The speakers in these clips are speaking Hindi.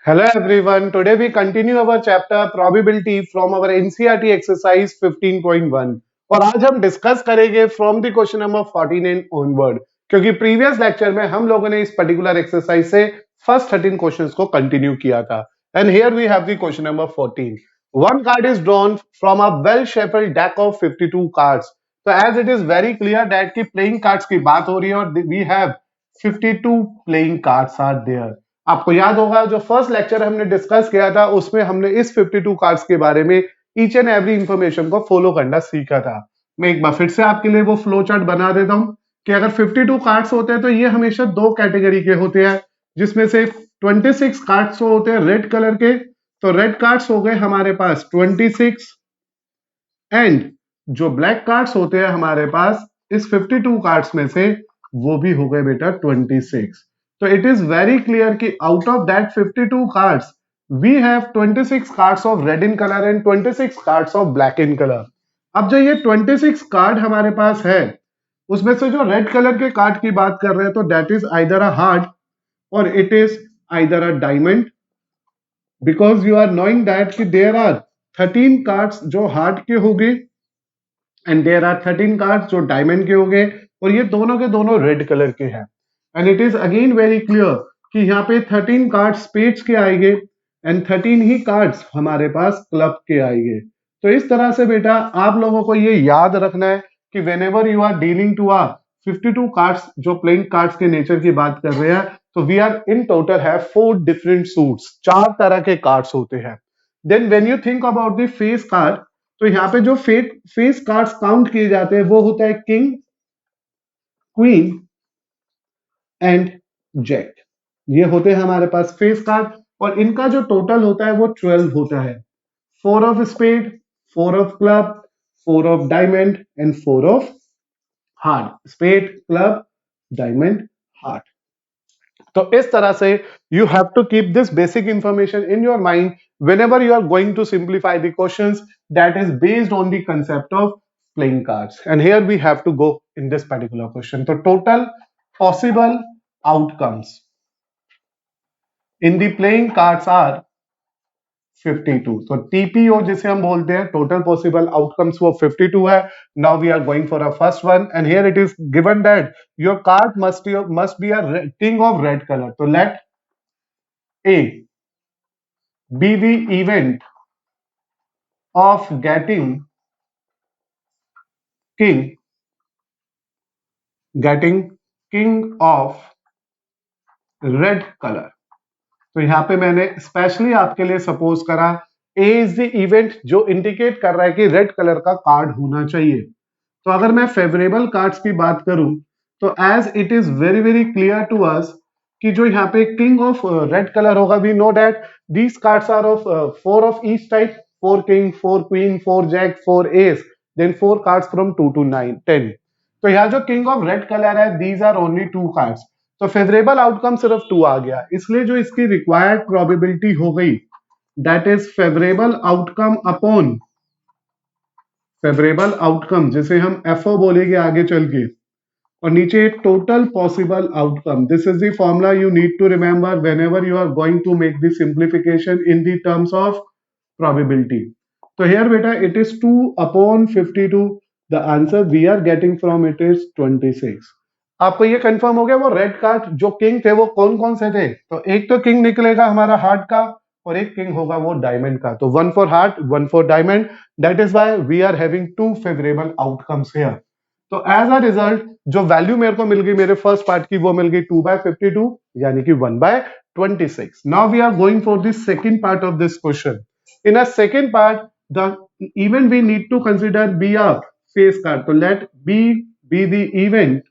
Hello everyone. Today we continue our chapter probability from our NCERT exercise 15.1 और आज हम डिस्कस करेंगे from the question number 14 and onward क्योंकि प्रीवियस लेक्चर में हम लोगों ने इस पर्टिकुलर एक्सरसाइज से फर्स्ट 13 क्वेश्चंस को कंटिन्यू किया था and here we have the question number 14. One card is drawn from a well shuffled deck of 52 cards. तो as it is very clear that कि playing cards की बात हो रही है और we have 52 playing cards are there. आपको याद होगा जो फर्स्ट लेक्चर हमने डिस्कस किया था उसमें हमने इस 52 कार्ड्स के बारे में ईच एंड एवरी इंफॉर्मेशन को फॉलो करना सीखा था. मैं एक बार फिर से आपके लिए वो फ्लो चार्ट बना देता हूं कि अगर 52 कार्ड्स होते हैं तो ये हमेशा दो कैटेगरी के होते हैं जिसमें से 26 कार्ड्स होते हैं रेड कलर के. तो रेड कार्ड्स हो गए हमारे पास 26 एंड जो ब्लैक कार्ड्स होते हैं हमारे पास इस 52 कार्ड्स में से वो भी हो गए बेटा 26. So it is very clear कि out of that 52 cards, we have 26 cards of red in color and 26 cards of black in color. अब जो ये 26 कार्ड हमारे पास है उसमें से जो रेड कलर के कार्ड की बात कर रहे हैं तो that is either a heart और it is either a diamond because you are knowing that कि देयर आर 13 कार्ड्स जो हार्ट के होंगे एंड देयर आर 13 कार्ड्स जो डायमंड के होंगे और ये दोनों के दोनों रेड कलर के हैं. And it is again very clear कि यहाँ पे 13 कार्ड स्पेड्स के आएंगे एंड 13 ही कार्ड्स हमारे पास क्लब के आएंगे. तो इस तरह से बेटा आप लोगों को ये याद रखना है कि whenever you are dealing to a 52 cards जो प्लेइंग कार्ड्स के नेचर की बात कर रहे हैं तो वी आर इन टोटल है 4 डिफरेंट सूट्स, 4 तरह के कार्ड्स होते हैं. Then when you think about the face card तो यहाँ पे जो फेस कार्ड्स काउंट किए जाते हैं वो होता है किंग, क्वीन एंड जैक. ये होते हैं हमारे पास फेस कार्ड और इनका जो टोटल होता है वो 12 होता है. 4 of spade, 4 of club, 4 of diamond and 4 of heart. Spade, club, diamond, heart. तो इस तरह से you have to keep this basic information in your mind whenever you are going to simplify the questions that is based on the concept of playing cards. And here we have to go in this particular question. So total possible outcomes in the playing cards are 52. So TPO जिसे हम बोलते हैं total possible outcomes वो 52 है. Now we are going for a first one and here it is given that your card must be a king of red color. So let A be the event of getting king of red color. तो यहाँ पे मैंने स्पेशली आपके लिए सपोज करा ए इज द इवेंट जो इंडिकेट कर रहा है कि रेड कलर का कार्ड होना चाहिए. तो अगर मैं फेवरेबल कार्ड्स की बात करूं तो as it is very very clear to us कि जो यहाँ पे किंग ऑफ रेड कलर होगा we know that these cards are of 4 of each type, 4 king, 4 queen, 4 jack, 4 ace, then 4 cards from 2 to 9 10. तो यहाँ जो किंग ऑफ रेड कलर है दीज आर ओनली 2 कार्ड्स. तो फेवरेबल आउटकम सिर्फ 2 आ गया इसलिए जो इसकी रिक्वायर्ड प्रोबेबिलिटी हो गई that is favourable outcome upon favourable outcome जिसे हम एफओ बोलेंगे आगे चल के और नीचे total possible outcome. This is the formula you need to remember whenever you are going to make the simplification in the terms of probability. तो हियर बेटा it is 2 upon 52. The answer we are getting from it is 26. आपको ये कंफर्म हो गया वो रेड कार्ड जो किंग थे वो कौन कौन से थे. तो एक तो किंग निकलेगा हमारा हार्ट का और एक किंग होगा वो डायमंड का. तो 1 for heart, 1 for diamond. That is why we are having 2 favourable outcomes here. तो एज अ रिजल्ट जो वैल्यू मेरे को मिल गई मेरे फर्स्ट पार्ट की वो मिल गई 2/52 यानी कि 1/26. Now we are going for the second part of this question. In a second part the event we need to consider be a face card. तो let B be the event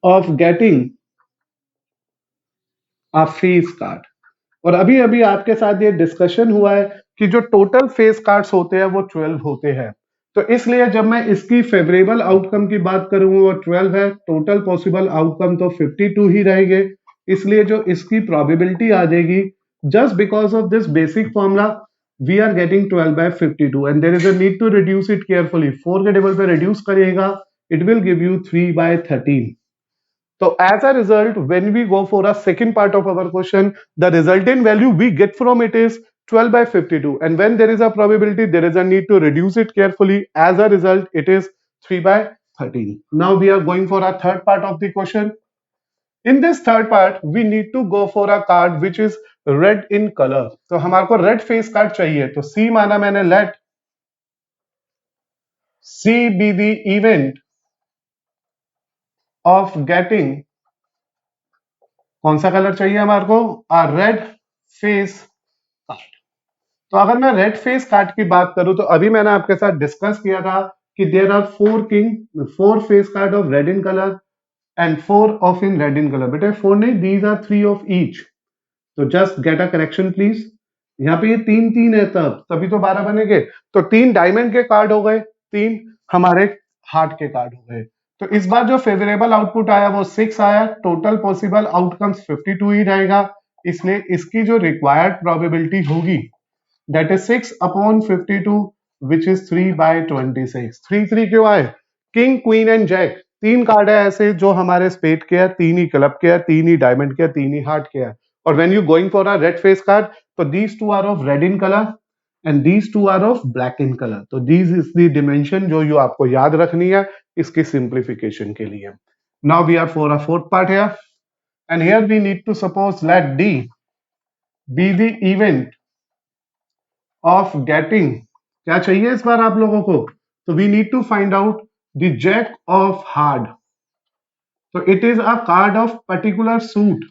of getting a face card. और अभी अभी आपके साथ ये डिस्कशन हुआ है कि जो टोटल फेस कार्ड्स होते हैं वो 12 होते हैं. तो इसलिए जब मैं इसकी फेवरेबल आउटकम की बात करूंगा वो 12 है, टोटल पॉसिबल आउटकम तो 52 ही रहेंगे. इसलिए जो इसकी प्रोबेबिलिटी आ जाएगी just because of this basic formula we are getting 12/52 and there is a need to reduce it carefully. 4 के टेबल पे रिड्यूस करिएगा it will give you 3/13. So as a result, when we go for a second part of our question, the resultant value we get from it is 12 by 52. And when there is a probability, there is a need to reduce it carefully. As a result, it is 3 by 13. Now we are going for a third part of the question. In this third part, we need to go for a card which is red in color. तो हमारे को red face card चाहिए. तो C माना मैंने, let C be the event of getting, कौन सा कलर चाहिए हमारे को, a red face card. तो अगर मैं रेड फेस कार्ड की बात करूं तो अभी मैंने आपके साथ डिस्कस किया था कि there are four face card of red in colour and four of in red in colour. बेटे फोर नहीं, these are three of each. तो just get a correction please. यहाँ पे ये तीन तीन है, तभी तो 12 बनेंगे. तो 3 डायमंड के कार्ड हो गए, 3 हमारे हार्ट के कार्ड हो गए. तो इस बार जो फेवरेबल आउटपुट आया वो 6 आया. टोटल पॉसिबल आउटकम्स 52 ही रहेगा. इसलिए इसकी जो रिक्वायर्ड प्रोबेबिलिटी होगी that is 6 upon 52 which is 3 by 26. 3 क्यों आए? किंग क्वीन एंड जैक तीन कार्ड है ऐसे जो हमारे स्पेड के हैं, 3 ही क्लब के हैं, 3 ही डायमंड के हैं, 3 ही हार्ट के हैं. और when you going for a red face card, तो these two are of red in colour and these two are of black in colour. तो दीज इज द डिमेंशन जो यू आपको याद रखनी है इसकी सिंप्लीफिकेशन के लिए. Now we are for a fourth part here and here we need to suppose let D be the event of getting. क्या चाहिए इस बार आप लोगों को? तो we need to find out the jack of heart. तो it is a card of particular suit.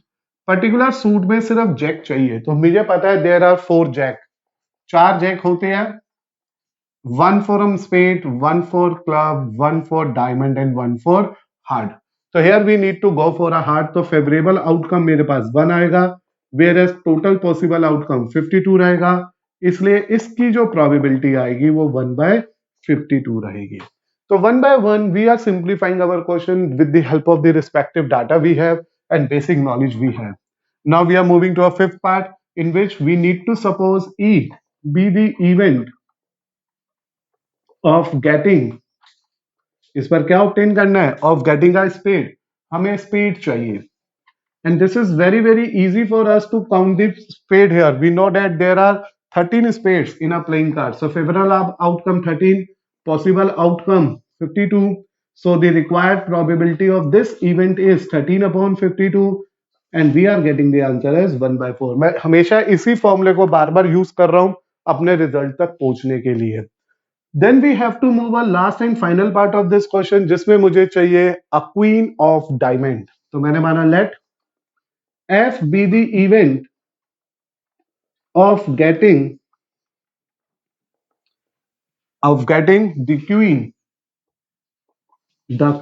Particular suit में सिर्फ जैक चाहिए. तो मुझे पता है देयर आर 4 जैक, 4 जैक होते हैं. 1 for spade, 1 for club, 1 for diamond and 1 for heart. तो here we need to go for a heart. तो फेवरेबल आउटकम मेरे पास 1 आएगा, whereas total possible outcome 52 रहेगा. इसलिए इसकी जो प्रोबेबिलिटी आएगी वो 1 by 52 रहेगी. तो 1 by 1 we are simplifying our question with the help of the respective data we have and basic knowledge we have. Now we are moving to a fifth part in which we need to suppose E be the event of getting. इस पर क्या ऑब्टेन करना है? Of getting a speed. हमें स्पीड चाहिए. And this is very very easy for us to count the spade here. We know that there are 13 spades in a playing card. So favorable outcome 13, possible outcome 52. So the required probability of this event is 13 upon 52 and we are getting the answer as 1 by 4. मैं हमेशा इसी फॉर्मूले को बार बार यूज कर रहा हूं अपने रिजल्ट तक पहुंचने के लिए. Then we have to move on last and final part of this question जिसमें मुझे चाहिए a queen of diamond. तो मैंने माना let F be the event of getting the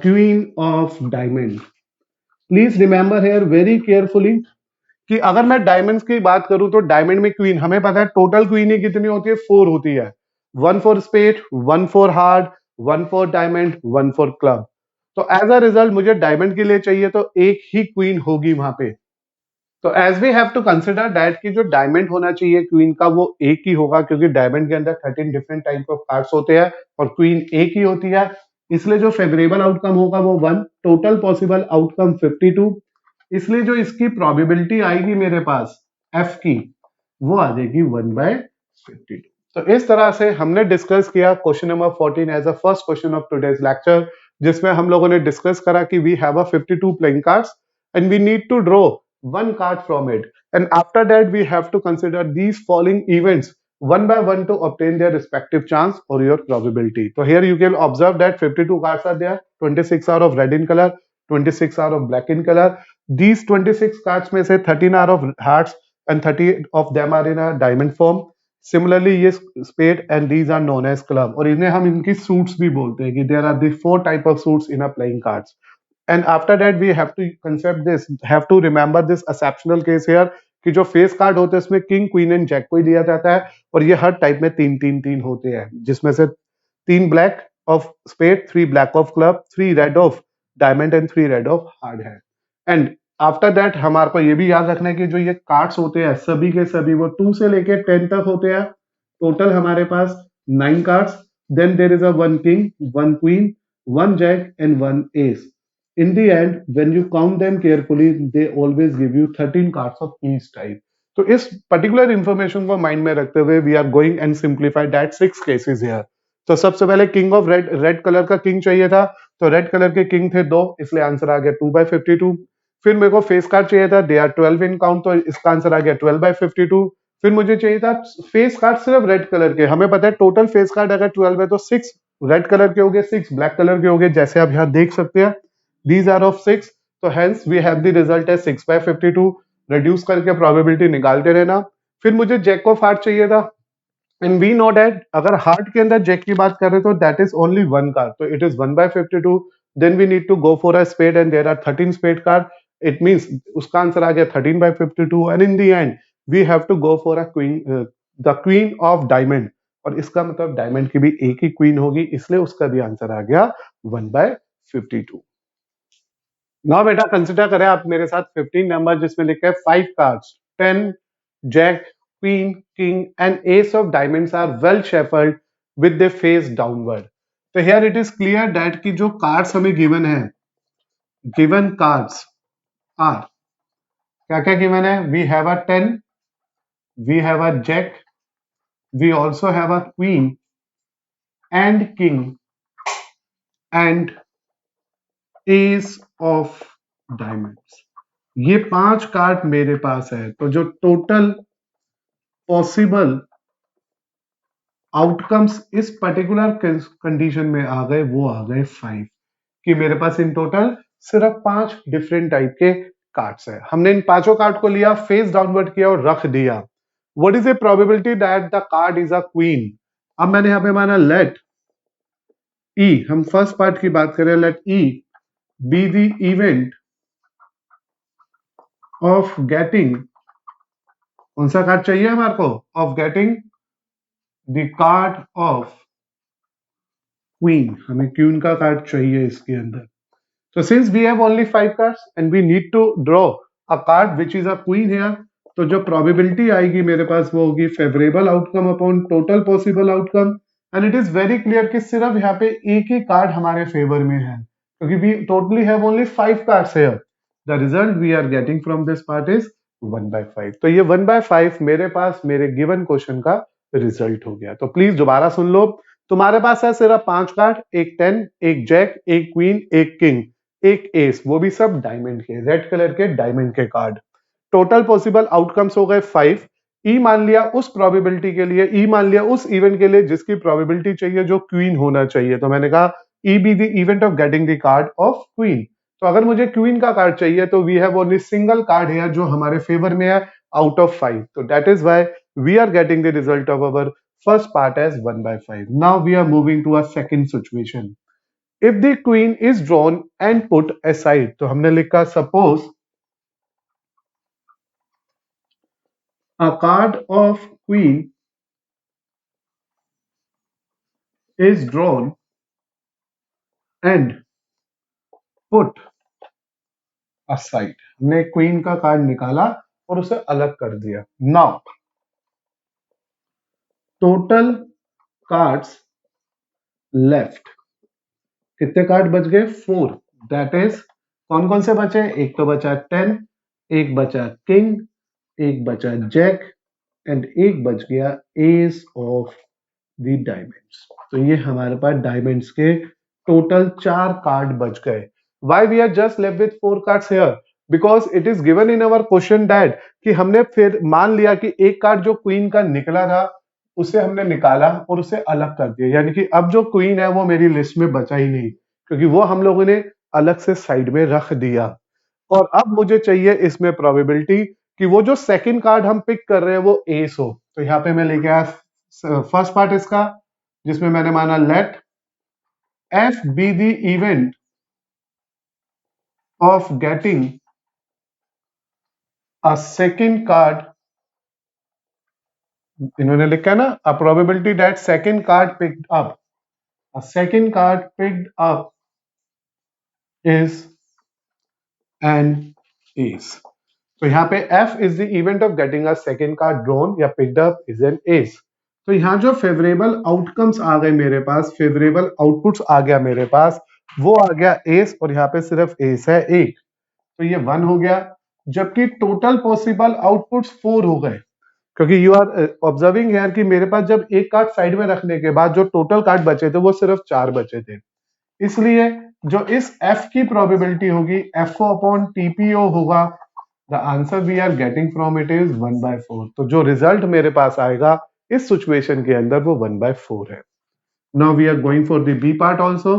queen of diamond. Please remember here very carefully कि अगर मैं डायमंड्स की बात करूं तो डायमंड में क्वीन हमें पता है टोटल क्वीन ही कितनी होती है? 4 होती है. 1 for spade, 1 for heart, 1 for diamond, 1 for club. तो एज अ रिजल्ट मुझे डायमंड के लिए चाहिए तो एक ही क्वीन होगी वहां पे. तो as we have to consider that कि जो डायमंड होना चाहिए क्वीन का वो एक ही होगा क्योंकि डायमंड के अंदर 13 डिफरेंट टाइप ऑफ कार्ड्स होते हैं और क्वीन एक ही होती है. इसलिए जो फेवरेबल आउटकम होगा वो 1, टोटल पॉसिबल आउटकम 52. इसलिए जो इसकी प्रोबेबिलिटी आएगी मेरे पास एफ की वो आ जाएगी 1 by 52. तो इस तरह से हमने डिस्कस किया question number 14 as a first question of today's lecture, जिसमें हम लोगों ने डिस्कस करा कि we have a 52 playing cards and we need to draw one card from it, and after that we have to consider these following events one by one to obtain their respective chance or your probability. So here you can observe that 52 cards are there, 26 are of red in color, 26 are of black in color. These 26 cards में से 13 are of hearts and 30 of them are in a diamond form. Similarly ये spade and these are known as club, और इन्हें हम इनकी suits भी बोलते हैं कि there are the 4 type of suits in a playing cards. And after that we have to concept this, have to remember this exceptional case here कि जो फेस कार्ड होते हैं इसमें किंग क्वीन एंड जैक को ही दिया जाता है और ये हर टाइप में 3 होते हैं, जिसमें से 3 black of spade, 3 black of club, 3 red of diamond and 3 red of heart है. एंड आफ्टर दैट हमारे को ये भी याद रखना है कि जो ये कार्ड्स होते हैं सभी के सभी वो 2 से लेके 10 तक होते हैं. टोटल हमारे पास 9 cards. Then there is a 1 king, 1 queen, 1 jack and 1 ace. In the end, when you count them carefully, they always give you 13 cards of each type. तो इस पर्टिकुलर इंफॉर्मेशन को माइंड में रखते हुए we are going and simplify that 6 cases here. तो सबसे पहले king of red, red colour का किंग चाहिए था, तो रेड कलर के किंग थे 2, इसलिए आंसर आ गया 2/52. फिर मेरे को फेस कार्ड चाहिए था, दे आर 12 इन काउंट, तो इसका आंसर आ गया 12/52. फिर मुझे चाहिए था फेस कार्ड सिर्फ रेड कलर के, हमें पता है टोटल फेस कार्ड अगर 12 है तो 6 रेड कलर के हो गए, 6 ब्लैक कलर के हो गए, जैसे आप यहाँ देख सकते हैं. These are of 6, तो hence we have the result as 6/52. reduce करके probability निकालते रहना. फिर मुझे जैक ऑफ हार्ट चाहिए था, एंड वी नो दैट अगर हार्ट के अंदर जैक की बात कर रहे तो that is only one card, तो it is 1/52. Then we need to go for a spade and there are 13 spade card. It means उसका आंसर आ गया 13/52. And in the end we have to go for a queen, the queen of diamond, और इसका मतलब डायमंड की भी एक ही क्वीन होगी, इसलिए उसका भी आंसर आ गया 1/52. नाउ बेटा कंसिडर करें आप मेरे साथ 15 नंबर जिसमें लिखा है 5 cards 10 jack queen king and ace of diamonds are well shuffled with the face downward. तो here it is clear that कि जो कार्ड्स हमें गिवन है, गिवन कार्ड्स आर क्या क्या गिवन है. We have a 10, we have a jack, we also have a queen and king and ace of diamonds. ये 5 कार्ड मेरे पास है, तो जो टोटल पॉसिबल आउटकम्स इस पर्टिकुलर कंडीशन में आ गए वो आ गए 5, कि मेरे पास इन टोटल सिर्फ 5 डिफरेंट टाइप के कार्ड्स है. हमने इन पांचों कार्ड को लिया, फेस डाउनवर्ड किया और रख दिया. What is a probability that the card is a queen. अब मैंने यहां पे माना लेट ई, हम फर्स्ट पार्ट की बात करें, let E be the event of getting, कौन सा कार्ड चाहिए हमारे को, of getting the card of queen. हमें क्वीन का कार्ड चाहिए इसके अंदर. So since we have only 5 cards and we need to draw a card which is a queen here, तो जो probability आएगी मेरे पास वो होगी favorable outcome upon total possible outcome. And it is very clear कि सिर्फ यहाँ पे एक ही कार्ड हमारे फेवर में है, क्योंकि we totally have only 5 cards here. The result we are getting from this part is 1/5. तो ये 1/5 मेरे पास मेरे given question का रिजल्ट हो गया. तो प्लीज दोबारा सुन लो. तुम्हारे पास है सिर्फ 5 कार्ड, एक 10, एक जैक, एक क्वीन, एक किंग, एक एस, वो भी सब डायमंड के, रेड कलर के डायमंड के कार्ड. टोटल पॉसिबल आउटकम्स हो गए 5. ई मान लिया उस प्रोबेबिलिटी के लिए, ई मान लिया उस इवेंट के लिए जिसकी प्रोबेबिलिटी चाहिए जो क्वीन होना चाहिए. तो मैंने कहा E be the event of getting the card of queen. तो अगर मुझे क्वीन का कार्ड चाहिए तो we have only single card है जो हमारे फेवर में है आउट ऑफ 5. तो that is why we are getting the result of our first part as 1/5. Now we are moving to a second situation. If the queen is drawn and put aside, तो हमने लिखा suppose a card of queen is drawn and put aside. हमने queen का कार्ड निकाला और उसे अलग कर दिया. Now total cards left, कितने कार्ड बच गए 4. दैट इज कौन कौन से बचे, एक तो बचा 10, एक बचा किंग, एक बचा जैक एंड एक बच गया एस ऑफ द डायमंड्स. तो ये हमारे पास डायमंड्स के टोटल 4 कार्ड बच गए. Why we are just left with 4 cards here, because it is given in our question that कि हमने फिर मान लिया कि एक कार्ड जो क्वीन का निकला था उसे हमने निकाला और उसे अलग कर दिया, यानी कि अब जो क्वीन है वो मेरी लिस्ट में बचा ही नहीं, क्योंकि वो हम लोगों ने अलग से साइड में रख दिया. और अब मुझे चाहिए इसमें प्रोबेबिलिटी कि वो जो सेकंड कार्ड हम पिक कर रहे हैं वो एस हो. तो यहाँ पे मैं लेके आया फर्स्ट पार्ट इसका, जिसमें मैंने माना let F be the event of getting a second card. इन्होंने लिखा है ना a probability that second card picked up, a second card picked up is an ace. तो यहाँ पे F is the event of getting a second card drawn या picked up is an ace. तो यहाँ जो फेवरेबल आउटकम्स आ गए मेरे पास, फेवरेबल आउटपुट्स आ गया मेरे पास, वो आ गया एस और यहाँ पे सिर्फ एस है एक, तो ये 1 हो गया, जबकि टोटल पॉसिबल आउटपुट्स 4 हो गए, क्योंकि यू आर ऑब्जर्विंग यार कि मेरे पास जब एक कार्ड साइड में रखने के बाद जो टोटल कार्ड बचे थे वो सिर्फ 4 बचे थे, इसलिए जो इस एफ की प्रोबेबिलिटी होगी एफ को अपॉन टीपीओ होगा, the answer we are getting from it is 1/4। तो जो रिजल्ट मेरे पास आएगा इस सिचुएशन के अंदर वो 1/4 है। Now we are going for the B part also.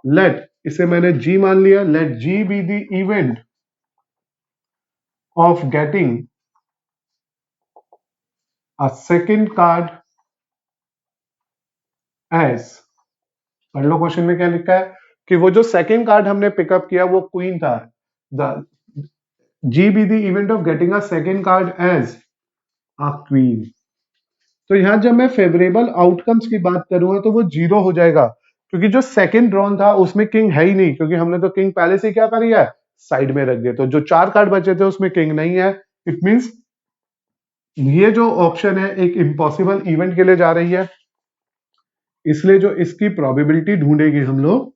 Let, इसे मैंने जी मान लिया, let G be the event of getting a second card as, पढ़ लो क्वेश्चन में क्या लिखा है कि वो जो सेकेंड कार्ड हमने पिकअप किया वो क्वीन था, the G be the event of getting a second card as a queen. तो यहां जब मैं फेवरेबल आउटकम्स की बात करूंगा तो वो 0 हो जाएगा, क्योंकि जो सेकंड ड्रॉन था उसमें किंग है ही नहीं, क्योंकि हमने तो किंग पहले से क्या कर लिया है, साइड में रख दिया। तो जो 4 कार्ड बचे थे उसमें किंग नहीं है, इट मींस ये जो ऑप्शन है एक इम्पॉसिबल इवेंट के लिए जा रही है, इसलिए जो इसकी प्रोबेबिलिटी ढूंढेंगे हम लोग,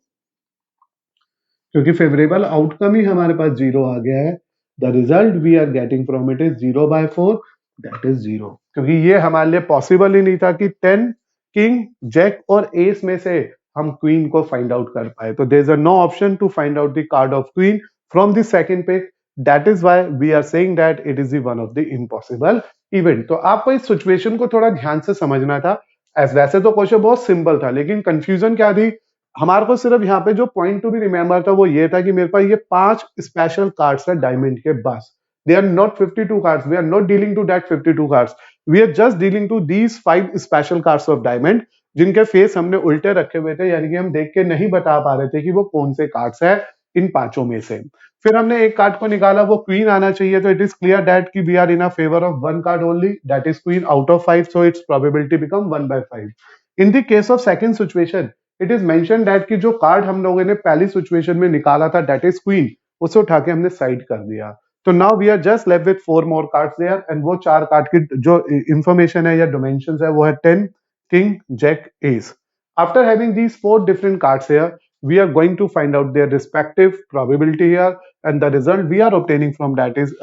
क्योंकि फेवरेबल आउटकम ही हमारे पास 0 आ गया है, the result we are getting from it is 0/4, that is 0, क्योंकि ये हमारे लिए पॉसिबल ही नहीं था कि 10 किंग जैक और एस में से हम क्वीन को फाइंड आउट कर पाए। तो there is a no option to find out the card of queen from the second pick, that is why we are saying that it is the one of the impossible event. तो आपको इस सिचुएशन को थोड़ा ध्यान से समझना था, एज वैसे तो क्वेश्चन बहुत सिंपल था, लेकिन कंफ्यूजन क्या थी हमारे को, सिर्फ यहाँ पे जो पॉइंट टू बी रिमेंबर था वो ये था कि मेरे पास ये 5 स्पेशल कार्ड्स है डायमंड के बस, they are not 52 cards, we are not dealing to that 52 cards, we are just dealing to these 5 special cards of diamond, जिनके फेस हमने उल्टे रखे हुए थे, यानी कि हम देख के नहीं बता पा रहे थे कि वो कौन से कार्ड्स है इन पांचों में से। फिर हमने एक कार्ड को निकाला, वो क्वीन आना चाहिए, तो इट इज क्लियर दैट कि we are in a favour of one card only, that is queen out of 5, so its probability become 1/5। In the case of second situation it is mention that कि जो कार्ड हम लोगों ने पहली सिचुएशन में निकाला था दैट इज क्वीन, उसे उठा के हमने साइड कर दिया। तो now we are just left with 4 more cards there, and वो 4 कार्ड की जो इंफॉर्मेशन है या डायमेंशंस है वो है 10 king jack ace. After having these 4 different cards here, we are going to find out their respective probability here, and the result we are obtaining from that is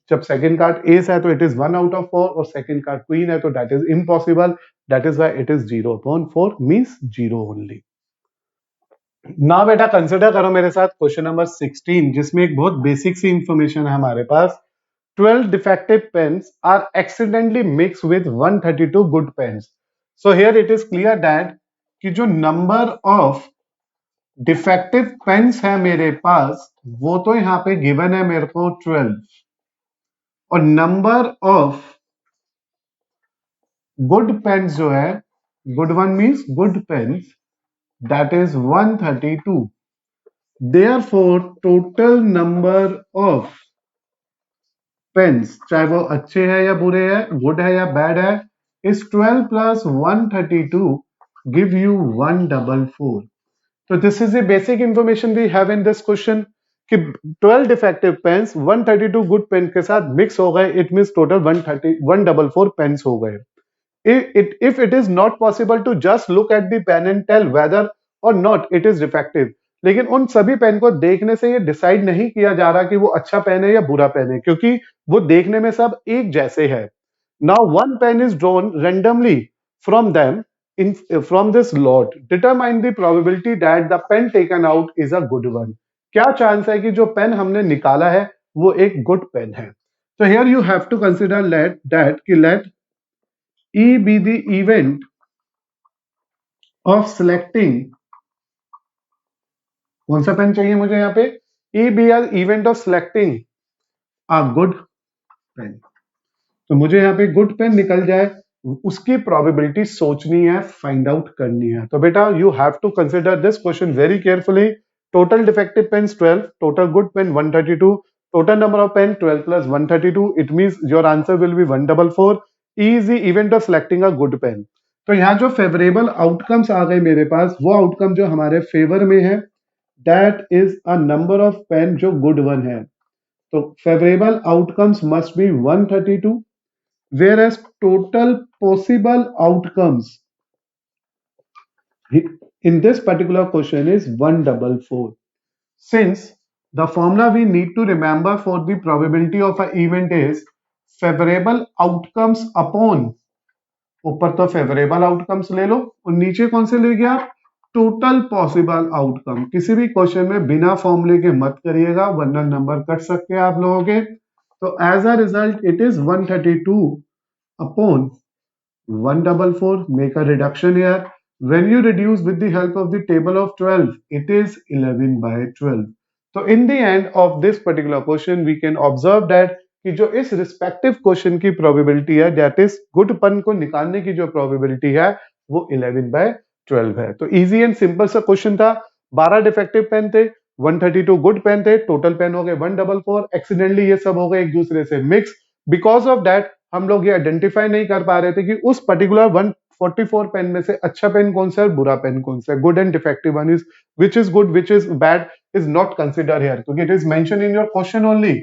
जब second card ace है तो it is 1 out of 4, और second card queen है तो that is impossible, that is why it is 0/4 means 0 only। ना बेटा कंसिडर करो मेरे साथ क्वेश्चन नंबर 16, जिसमें एक बहुत बेसिक सी इंफॉर्मेशन है हमारे पास। 12 defective pens are accidentally mixed with 132 good pens, so here it is clear that कि जो नंबर ऑफ डिफेक्टिव पेन्स है मेरे पास वो तो यहां पे गिवन है मेरे को 12, और नंबर ऑफ गुड पेन्स जो है, good one means good pens, that is 132, therefore total number of pens, चाहे वो अच्छे हैं या बुरे हैं, गुड है या बैड है, इज 12 प्लस 132 गिव यू 144। तो this is the basic information we have in this question कि 12 डिफेक्टिव पेन्स 132 गुड पेन के साथ मिक्स हो गए, इट मींस टोटल 144 पेन्स हो गए। if it is not possible to just look at the pen and tell whether or not it is defective, लेकिन उन सभी पेन को देखने से ये डिसाइड नहीं किया जा रहा कि वो अच्छा पेन है या बुरा पेन है, क्योंकि वो देखने में सब एक जैसे है। Now one pen is drawn randomly from them in from this lot, determine the probability that the pen taken out is a good one। क्या चांस है कि जो पेन हमने निकाला है वो एक गुड पेन है। तो here you have to consider let E be the event of selecting, कौन सा पेन चाहिए मुझे यहाँ पे, E be an event of selecting a good pen। तो मुझे यहाँ पे गुड पेन निकल जाए, उसकी प्रोबेबिलिटी सोचनी है, फाइंड आउट करनी है। तो बेटा you have to consider this question very carefully. Total defective pens 12, total good pen 132, total number of pen 12 plus 132, it means your answer will be 144। E is the event of selecting a good pen. तो यहाँ जो फेवरेबल आउटकम्स आ गए मेरे पास, वो आउटकम जो हमारे फेवर में है that is a number of pen जो गुड वन है। तो favourable outcomes must be 132, whereas total possible outcomes in this particular question is 144. Since the formula we need to remember for the probability of an event is favorable outcomes upon, ऊपर तो फेवरेबल आउटकम्स ले लो और नीचे कौन से ले गया आप, टोटल पॉसिबल आउटकम। किसी भी क्वेश्चन में बिना फॉर्मूले के मत करिएगा वरना नंबर कट सकते हैं आप लोगों के। तो as a result it is 132 upon 144. Make a reduction here. When you reduce with the help of the table of 12, it is 11 by 12. So in the end of this particular question, we can observe that कि जो इस रिस्पेक्टिव क्वेश्चन की प्रोबेबिलिटी है दैट इज गुड पन को निकालने की जो प्रोबेबिलिटी है वो 11 by 12 है। तो इजी एंड सिंपल सा क्वेश्चन था। 12 डिफेक्टिव पेन थे, 132 गुड पेन थे, टोटल पेन हो गए 144। एक्सीडेंटली ये सब हो गए एक दूसरे से मिक्स। बिकॉज ऑफ दैट हम लोग ये आइडेंटिफाई नहीं कर पा रहे थे कि उस पर्टिकुलर 144 पेन में से अच्छा पेन कौन सा है, बुरा पेन कौन सा है। Good and defective one is which is good, which is bad is not consider here, क्योंकि it is mention in your question only.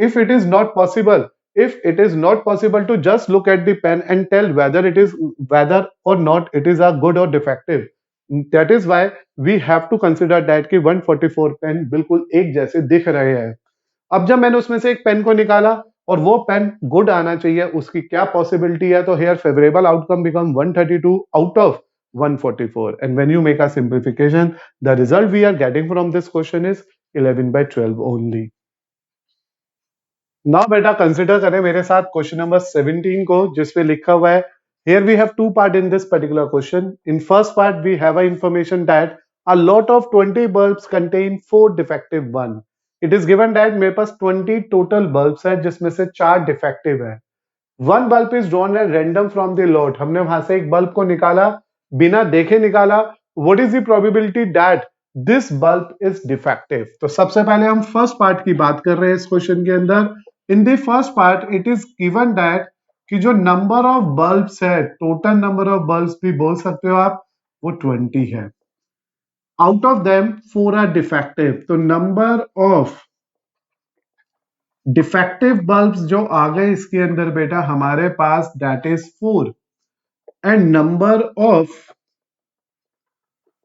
if it is not possible, if it is not possible to just look at the pen and tell whether or not it is a good or defective, that is why we have to consider that कि 144 पेन बिल्कुल एक जैसे दिख रहे हैं। अब जब मैंने उसमें से एक पेन को निकाला और वो पेन गुड आना चाहिए, उसकी क्या पॉसिबिलिटी है, तो here favourable outcome become 132 out of 144, and when you make a simplification the result we are getting from this question is 11 by 12 only. Now बेटा कंसिडर करें मेरे साथ क्वेश्चन नंबर 17 को, जिसपे लिखा हुआ है here we have two part in this particular question. In first part we have a information that a lot of 20 bulbs contain 4 defective one. It is given that मेरे पास 20 टोटल बल्ब्स है जिसमें से 4 डिफेक्टिव है। One bulb is drawn at random from the lot. हमने वहां से एक बल्ब को निकाला, बिना देखे निकाला। What is the probability that this bulb is defective? तो सबसे पहले हम फर्स्ट पार्ट की बात कर रहे हैं इस क्वेश्चन के अंदर। In the first part it is given that कि जो नंबर ऑफ बल्ब्स है, टोटल नंबर ऑफ बल्ब्स भी बोल सकते हो आप, वो 20 है। Out of them 4 are defective. तो नंबर ऑफ डिफेक्टिव बल्ब्स जो आ गए इसके अंदर बेटा हमारे पास that is 4, and number of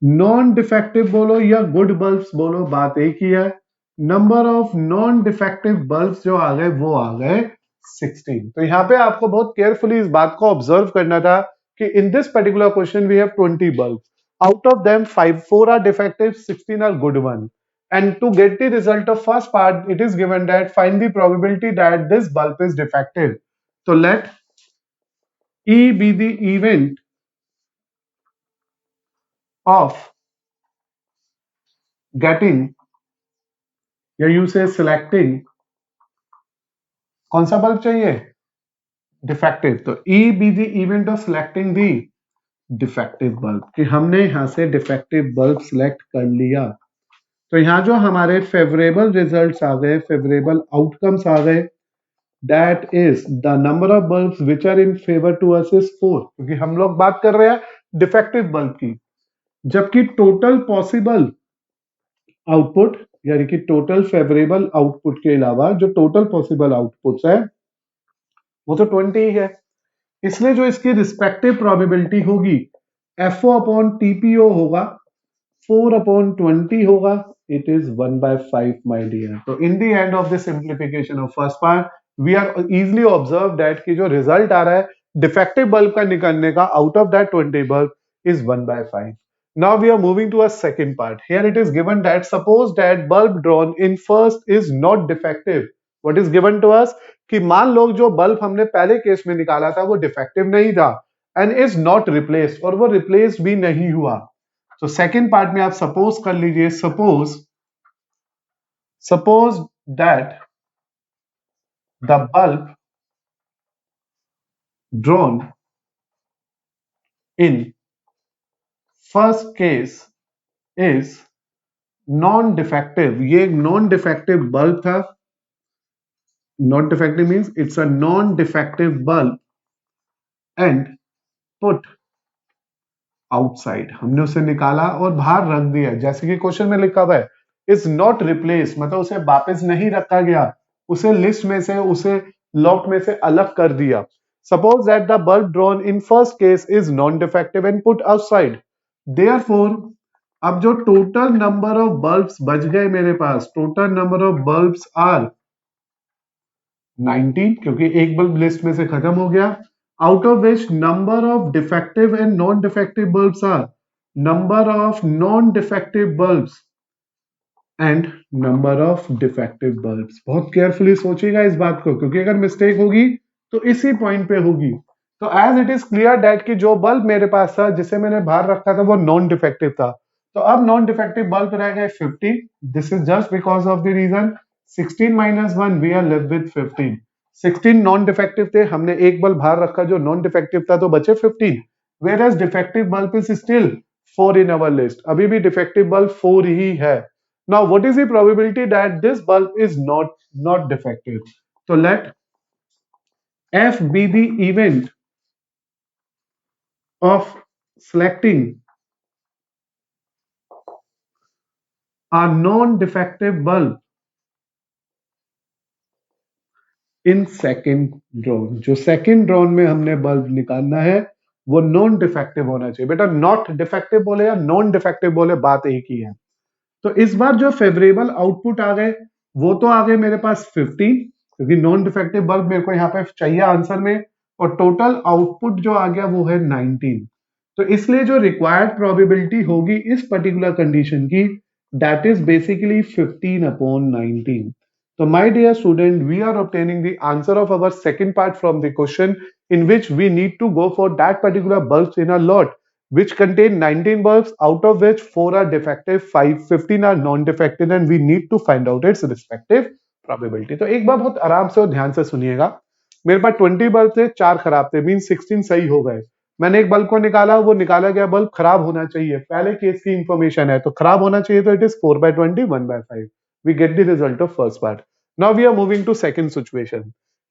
non defective बोलो या गुड बल्ब्स बोलो, बात एक ही है। Number of non defective bulbs जो आ गए वो आ गए 16। तो यहां पे आपको बहुत केयरफुली इस बात को ऑब्जर्व करना था कि in this particular question we have 20 bulbs, out of them 4 are defective, 16 are good one. And to get the result of first part, it is given that find the probability that this bulb is defective. So let E be the event of getting, या you say selecting, कौन सा बल्ब चाहिए, डिफेक्टिव। तो E be the event of selecting the defective bulb, कि हमने यहां से डिफेक्टिव बल्ब सिलेक्ट कर लिया। तो यहां जो हमारे फेवरेबल रिजल्ट्स आ गए, फेवरेबल आउटकम्स आ गए, that is the number of bulbs which are in favour to us is 4, क्योंकि हम लोग बात कर रहे हैं डिफेक्टिव बल्ब की। जबकि टोटल पॉसिबल आउटपुट यानी कि टोटल फेवरेबल आउटपुट के अलावा जो टोटल पॉसिबल आउटपुट्स है वो तो 20 ही है। इसलिए जो इसकी रिस्पेक्टिव प्रोबेबिलिटी होगी FO अपॉन TPO होगा 4 अपॉन 20 होगा, it is 1 by 5 my dear. तो in the end of the simplification of first part we are easily observe that कि जो रिजल्ट आ रहा है डिफेक्टिव बल्ब का निकलने का out of that 20 bulb is 1 by 5। Now we are moving to a second part. Here it is given that suppose that bulb drawn in first is not defective. What is given to us? कि मान लो जो बल्ब हमने पहले केस में निकाला था वो डिफेक्टिव नहीं था एंड इज नॉट रिप्लेस्ड, और वो रिप्लेस्ड भी नहीं हुआ। तो सेकेंड पार्ट में आप सपोज कर लीजिए, suppose that the bulb drawn in first case is non defective. ये एक नॉन डिफेक्टिव बल्ब था। Non defective means it's a non defective bulb and put outside. हमने उसे निकाला और बाहर रख दिया, जैसे कि क्वेश्चन में लिखा हुआ है इज नॉट रिप्लेस, मतलब उसे वापस नहीं रखा गया, उसे लिस्ट में से, उसे लॉट में से अलग कर दिया। Suppose that the bulb drawn in first case is non defective and put outside. Therefore अब जो टोटल नंबर ऑफ बल्ब्स बच गए मेरे पास, total number of bulbs are 19, क्योंकि एक बल्ब लिस्ट में से खत्म हो गया। Out of which number of defective and non defective bulbs are number of non defective bulbs and number of defective bulbs. बहुत केयरफुली सोचिएगा इस बात को, क्योंकि अगर मिस्टेक होगी तो इसी पॉइंट पे होगी। तो as it is clear that कि जो बल्ब मेरे पास था जिसे मैंने बाहर रखा था वो नॉन डिफेक्टिव था, तो अब नॉन डिफेक्टिव बल्ब रह गए 50। This is just because of the reason 16 minus 1 we are left with 15। 16 non defective थे, हमने एक बल्ब बाहर रखा जो नॉन डिफेक्टिव था, तो बचे 15। Whereas defective bulb is still 4 in our list, अभी भी डिफेक्टिव बल्ब 4 ही है। Now, what is the probability that this bulb is not defective? So let F be the event of selecting a non-defective bulb in second drone. जो सेकेंड ड्रोन में हमने बल्ब निकालना है वो नॉन डिफेक्टिव होना चाहिए। बेटा नॉट डिफेक्टिव बोले या नॉन डिफेक्टिव बोले बात एक ही है। तो इस बार जो फेवरेबल आउटपुट आ गए वो तो आ गए मेरे पास 15, क्योंकि नॉन डिफेक्टिव बल्ब मेरे को यहाँ पे चाहिए आंसर में, और टोटल आउटपुट जो आ गया वो है 19। तो इसलिए जो रिक्वायर्ड प्रोबेबिलिटी होगी इस पर्टिकुलर कंडीशन की, that is basically 15/19। So my dear student, we are obtaining the answer of our second part from the question, in which we need to go for that particular bulbs in a lot which contain 19 bulbs, out of which 4 are defective, 15 are non-defective, and we need to find out its respective probability। तो एक बार बहुत आराम से और ध्यान से सुनिएगा। मेरे पास 20 बल्ब थे, 4 खराब थे, मीन 16 सही हो गए। मैंने एक बल्ब को निकाला, वो निकाला गया बल्ब खराब होना चाहिए, पहले केस की इंफॉर्मेशन है, तो खराब होना चाहिए, तो it is 4/20 1/5। We get the result of first part. Now we are moving to second situation.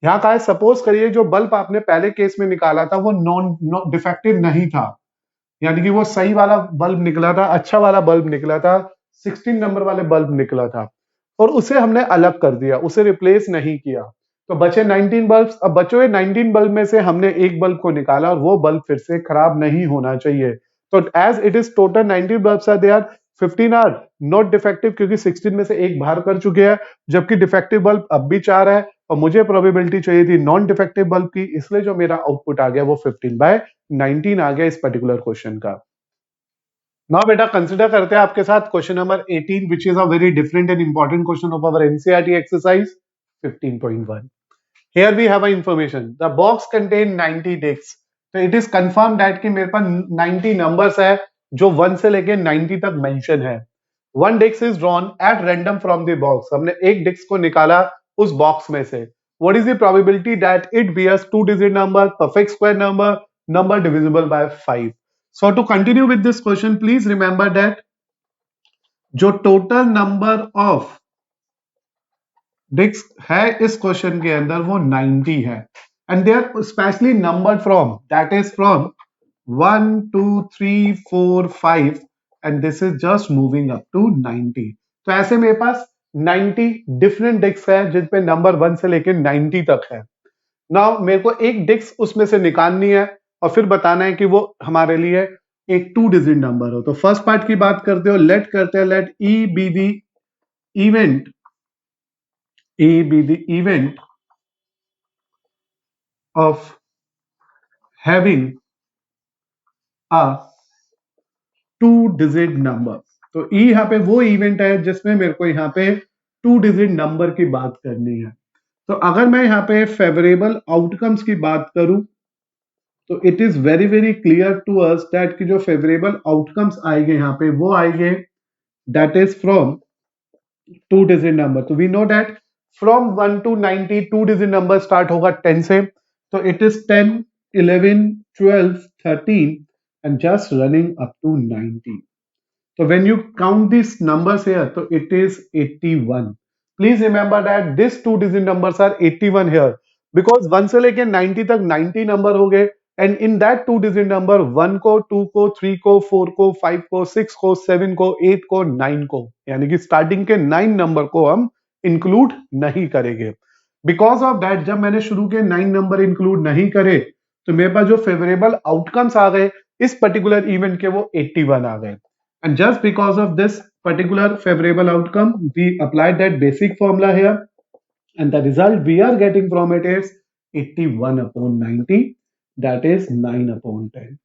यहाँ का है, सपोज करिए जो बल्ब आपने पहले केस में निकाला था वो नॉन डिफेक्टिव नहीं था, यानी कि वो सही वाला बल्ब निकला था, अच्छा वाला बल्ब निकला था, 16 नंबर वाले बल्ब निकला था, और उसे हमने अलग कर दिया, उसे रिप्लेस नहीं किया, तो बचे 19 बल्ब। अब बचे हुए 19 बल्ब में से हमने एक बल्ब को निकाला और वो बल्ब फिर से खराब नहीं होना चाहिए। तो as it is total 19 bulbs are there, 15 are not defective, क्योंकि 16 में से एक बाहर कर चुके हैं, जबकि डिफेक्टिव बल्ब अब भी 4 है, और मुझे प्रोबेबिलिटी चाहिए थी नॉन डिफेक्टिव बल्ब की, इसलिए जो मेरा आउटपुट आ गया वो 15/19 आ गया इस पर्टिकुलर क्वेश्चन का। नाउ बेटा कंसिडर करते हैं आपके साथ question number 18, which is a very different and important question of our NCERT exercise 15.1। Here we have a information. The box contain 90 discs. तो it is confirmed that कि मेरे पास 90 numbers है जो 1 से लेके 90 तक मेंशन है। One disc is drawn at random from the box. हमने एक डिस्क को निकाला उस बॉक्स में से। What is the probability that it bears 2-digit number, perfect square number, number divisible by 5? So to continue with this question, please remember that जो total number of डिस्क है इस क्वेश्चन के अंदर वो 90 है, and they are specially numbered from, that is from 1 2 3 4 5, and this is just moving up to 90। तो ऐसे मेरे पास 90 डिफरेंट डिस्क है जिन पे नंबर 1 से लेकर 90 तक है। नाउ मेरे को एक डिस्क उसमें से निकालनी है और फिर बताना है कि वो हमारे लिए एक 2 डिजिट नंबर हो। तो फर्स्ट पार्ट की बात करते हो, लेट करते हैं, let E be the event, A be the event of having a 2-digit number। तो E यहाँ पे वो इवेंट है जिसमें मेरे को यहाँ पे 2-digit नंबर की बात करनी है। तो अगर मैं यहाँ पे फेवरेबल आउटकम्स की बात करूं तो it is very very clear to us that कि जो फेवरेबल आउटकम्स आएंगे यहाँ पे वो आएंगे, that is from 2-digit number. तो we know that from 1 to 90 2-digit number start होगा 10 से, तो it is 10 11 12 13 and just running up to 90। So when you count these numbers here, so it is 81। Please remember that these 2-digit numbers are 81 here because 1 से लेके 90 तक 90 नंबर हो गए, and in that 2-digit number 1 को 2 को 3 को 4 को 5 को 6 को 7 को 8 को 9 को, यानी कि स्टार्टिंग के 9 नंबर को हम इंक्लूड नहीं करेंगे। बिकॉज ऑफ दैट जब मैंने शुरू के 9 नंबर इंक्लूड नहीं करे तो मेरे पास जो फेवरेबल आउटकम्स आ गए इस पर्टिकुलर इवेंट के वो 81 आ गए and just because of this particular favorable outcome we applied that basic formula here and the result we are getting from it is 81 upon 90 that is 9 upon 10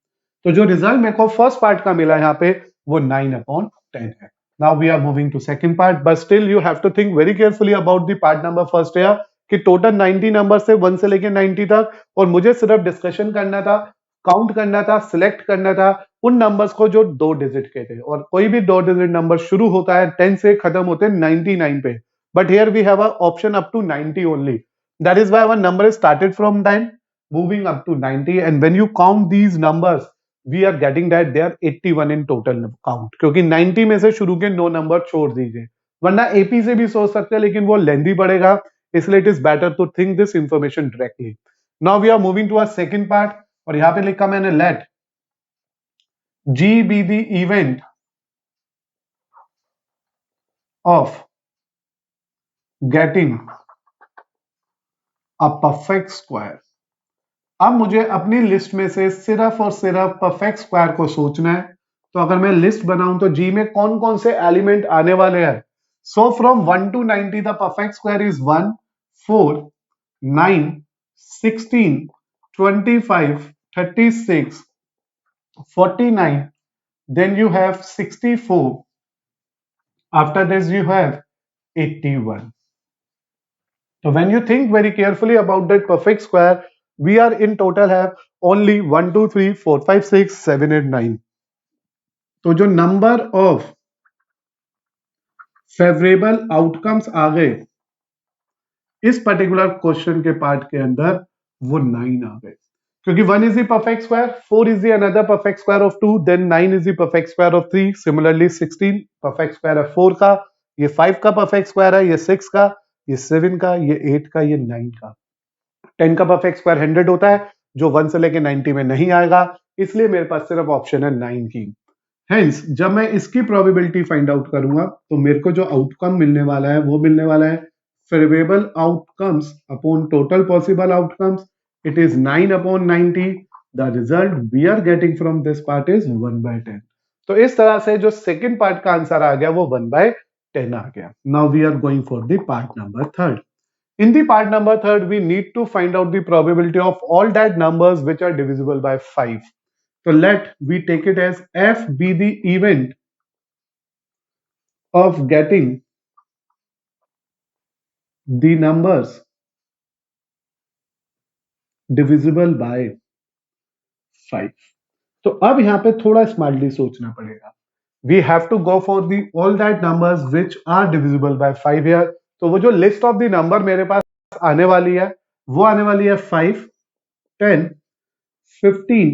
तो जो रिजल्ट मेरे को फर्स्ट पार्ट का मिला यहाँ पे वो 9 अपॉन 10 है now we are moving to second part but still you have to think very carefully about the part number first है कि टोटल 90 नंबर से 1 से लेके 90 तक और मुझे सिर्फ डिस्कशन करना था काउंट करना था सिलेक्ट करना था उन नंबर्स को जो 2 डिजिट के थे और कोई भी 2 डिजिट नंबर शुरू होता है 10 से खत्म होते हैं 99 पे but here we have a option up to 90 only that is why our number is started from 10 moving up to 90 and when you count these numbers we are getting that they are 81 in total count क्योंकि 90 में से शुरू के 9 नंबर छोड़ दीजिए वरना एपी से भी सोच सकते हैं लेकिन वो लेंदी पड़ेगा इसलिए it is better to think this information directly now we are moving to a second part और यहां पे लिखा मैंने let G be the event of getting a perfect square अब मुझे अपनी लिस्ट में से सिर्फ और सिर्फ परफेक्ट स्क्वायर को सोचना है तो अगर मैं लिस्ट बनाऊं तो जी में कौन कौन से एलिमेंट आने वाले हैं so from 1 to 90 the perfect square is 1 4 9 16 25 36 49 then you have 64 after this you have 81 so when you think very carefully about that perfect square we are in total have only 1 2 3 4 5 6 7 8 9 तो जो नंबर ऑफ फेवरेबल आउटकम्स आ गए इस पर्टिकुलर क्वेश्चन के पार्ट के अंदर वो 9 आ गए क्योंकि 1 is the perfect square 4 is the another perfect square of 2 then 9 is the perfect square of 3 similarly 16 perfect square है 4 का ये 5 का perfect square है ये 6 का ये 7 का ये 8 का ये 9 का 10 का परफेक्ट स्क्वायर 100 होता है जो 1 से लेके 90 में नहीं आएगा इसलिए मेरे पास सिर्फ ऑप्शन है 9 की हेंस जब मैं इसकी प्रोबेबिलिटी फाइंड आउट करूंगा तो मेरे को जो आउटकम मिलने वाला है वो मिलने वाला है favourable outcomes upon total possible outcomes it is 9 upon 90 the result we are getting from this part is 1/10 तो इस तरह से जो सेकंड पार्ट का आंसर आ गया वो 1/10 आ गया now we are going for the part number third In the part number third, we need to find out the probability of all that numbers which are divisible by 5. So let we take it as f be the event of getting the numbers divisible by 5. तो अब यहाँ पे थोड़ा स्मार्टली सोचना पड़ेगा We have to go for the all that numbers which are divisible by 5 here. तो वो जो लिस्ट ऑफ द नंबर मेरे पास आने वाली है वो आने वाली है 5 10 15